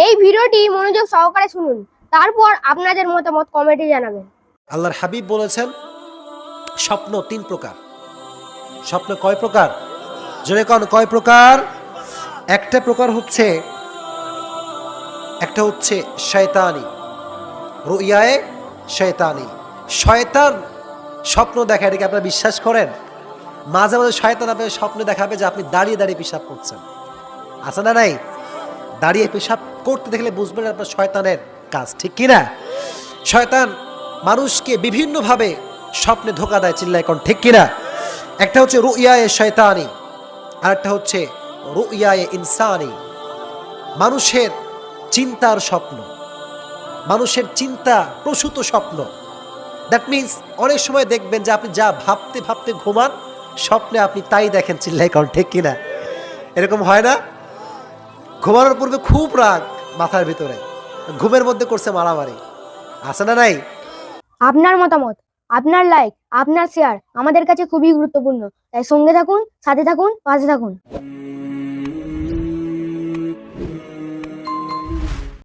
এই ভিডিওটি মনোযোগ সহকারে শুনুন, তারপর আপনাদের মতামত কমেন্টে জানাবেন। আল্লাহর হাবিব বলেছেন স্বপ্ন তিন প্রকার। স্বপ্ন কয় প্রকার? জোরে কোন কয় প্রকার? একটা প্রকার হচ্ছে শয়তানি, রুইয়ায়ে শয়তানি। শয়তান স্বপ্ন দেখা, এটাকে আপনারা বিশ্বাস করেন? মাঝে মাঝে শয়তান আপনাকে স্বপ্নে দেখাবে যে আপনি দাঁড়িয়ে দাঁড়িয়ে পেশাব করছেন, আছে না নাই? দাঁড়িয়ে পেশাব করতে দেখলে বুঝবেন আপনার শয়তানের কাজ, ঠিক কিনা? শয়তান মানুষকে বিভিন্নভাবে স্বপ্নে ধোঁকা দেয়, চিল্লায় কোন ঠিক কিনা? একটা হচ্ছে রুইয়ায়ে শয়তানি, আর একটা হচ্ছে রুইয়ায়ে ইনসানি। মানুষের চিন্তার স্বপ্ন, মানুষের চিন্তা প্রসূত স্বপ্ন। দ্যাট মিনস অনেক সময় দেখবেন যে আপনি যা ভাবতে ভাবতে ঘুমান, স্বপ্নে আপনি তাই দেখেন, চিল্লাই কোন ঠিক কিনা? এরকম হয় না? ঘুমানোর পূর্বে খুব রাগ মাথার ভিতরে, ঘুমের মধ্যে করছে মারামারি, আছে না নাই? আপনার মতামত, আপনার লাইক, আপনার শেয়ার আমাদের কাছে খুবই গুরুত্বপূর্ণ। তাই সঙ্গে থাকুন, সাথে থাকুন, পাশে থাকুন।